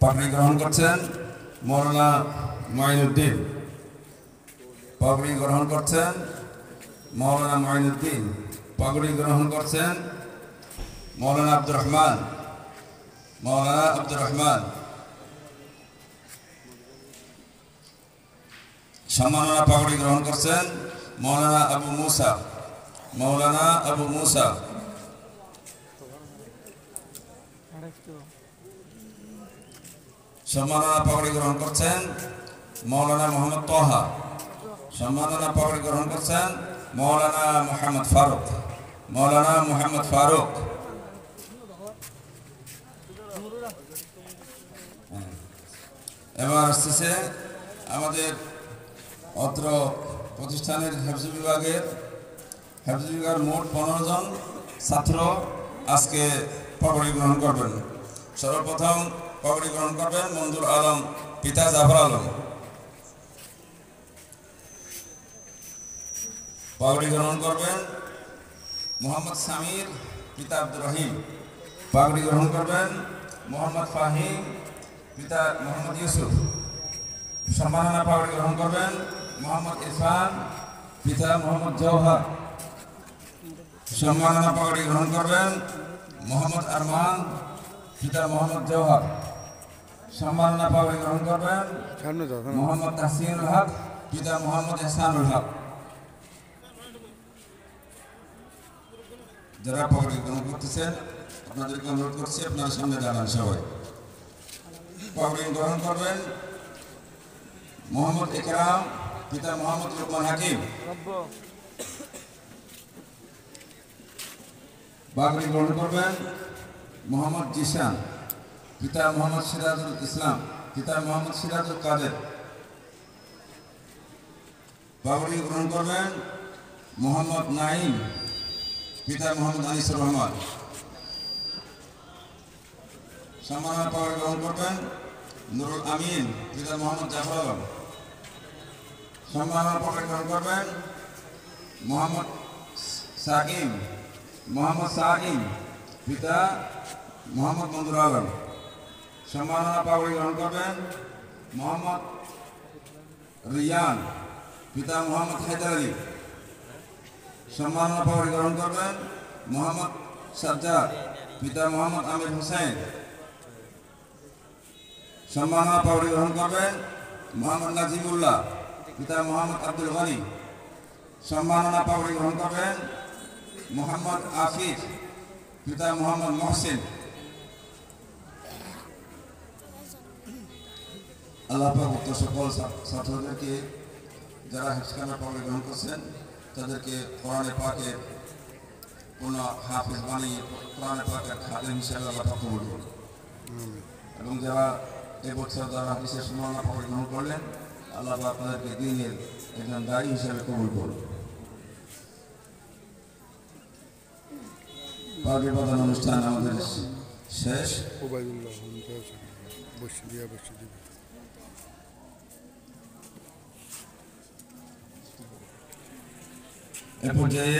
পাগড়ি গ্রহণ করছেন মৌলানা মঈনুদ্দিন। পাগড়ি গ্রহণ করছেন মৌলানা মঈনুদ্দিন। পাগড়ি গ্রহণ করছেন মৌলানা আব্দুর রহমান। মৌলানা আব্দুর রহমান। সম্মাননা পাগড়ি গ্রহণ করছেন মৌলানা আবু মুসা। মৌলানা আবু মুসা। সম্মাননা পাগড়ি গ্রহণ করছেন মৌলানা মোহাম্মদ তোহা। সম্মাননা পাগড়ি গ্রহণ করছেন মৌলানা মোহাম্মদ ফারুক। মৌলানা মোহাম্মদ ফারুক। এবার আসতেছে আমাদের অত্র প্রতিষ্ঠানের হেফজ বিভাগের মোট 15 জন ছাত্র আজকে পাগড়ি গ্রহণ করবেন। সর্বপ্রথম পাগড়ি গ্রহণ করবেন মঞ্জুর আলম পিতা জাফর আলম। পাগড়ি গ্রহণ করবেন মোহাম্মদ সামির পিতা আব্দুর রহিম। পাগড়ি গ্রহণ করবেন মোহাম্মদ ফাহিম পিতা মোহাম্মদ ইউসুফ। সম্মাননা পাগড়ি গ্রহণ করবেন মোহাম্মদ ইরফান পিতা মোহাম্মদ জওহার। সম্মাননা পাগড়ি গ্রহণ করবেন মোহাম্মদ আরমান পিতা মোহাম্মদ জওহার। সম্মাননা পাগড়ি গ্রহণ করবেন মোহাম্মদ তাহসিনুল হক পিতা মোহাম্মদ ইহসানুল হক। যারা পাগড়ি গ্রহণ করতেছেন আপনাদেরকে অনুরোধ করছি আপনার সামনে দাঁড়ান সবাই। পাগড়ি গ্রহণ করবেন মোহাম্মদ ইকরাম পিতা মোহাম্মদ লুকমান হাকিম। পাগড়ি গ্রহণ করবেন মোহাম্মদ জিশান পিতা মোহাম্মদ সিরাজুল ইসলাম পিতা মোহাম্মদ সিরাজুল কাদের। পাগড়ি গ্রহণ করবেন মোহাম্মদ নাইম পিতা মোহাম্মদ আনিসুর রহমান। সম্মাননা পাগড়ি গ্রহণ করবেন নুরুল আমিন পিতা মোহাম্মদ জাফর আলম। সম্মাননা পাগড়ি গ্রহণ করবেন মোহাম্মদ সাকিম পিতা মোহাম্মদ মঞ্জুর আলম। সম্মাননা পাগড়ি গ্রহণ করবেন মোহাম্মদ রিয়ান পিতা মোহাম্মদ হায়দার আলী। সম্মাননা পাগড়ি গ্রহণ করবেন মোহাম্মদ সাজ্জাদ পিতা মোহাম্মদ আমির হোসেন। সম্মাননা পাগড়ি গ্রহণ করবেন মোহাম্মদ নাজিমুল্লাহ পিতা মোহাম্মদ আব্দুল গনি। সম্মাননা পাগড়ি গ্রহণ করবেন মোহাম্মদ আফিফ পিতা মোহাম্মদ মহসিন। আল্লাহ পাক উক্ত সকল ছাত্রদেরকে যারা হেফজখানা পাগড়ি গ্রহণ করছেন তাদেরকে কোরআনে পাকের পূর্ণ হাফেজ বানিয়ে কোরআনে পাকের খাদেম হিসেবে আল্লাহ পাক কবুল করুন। এবং যারা এবছর যারা হাদিসের সম্মাননা পাগড়ি গ্রহণ করলেন আল্লাহ পাক আপনাদেরকে দ্বীনের একজন দায়ী হিসেবে কবুল করুন। পাগড়ি প্রদান অনুষ্ঠান আমাদের শেষ। এ পর্যায়ে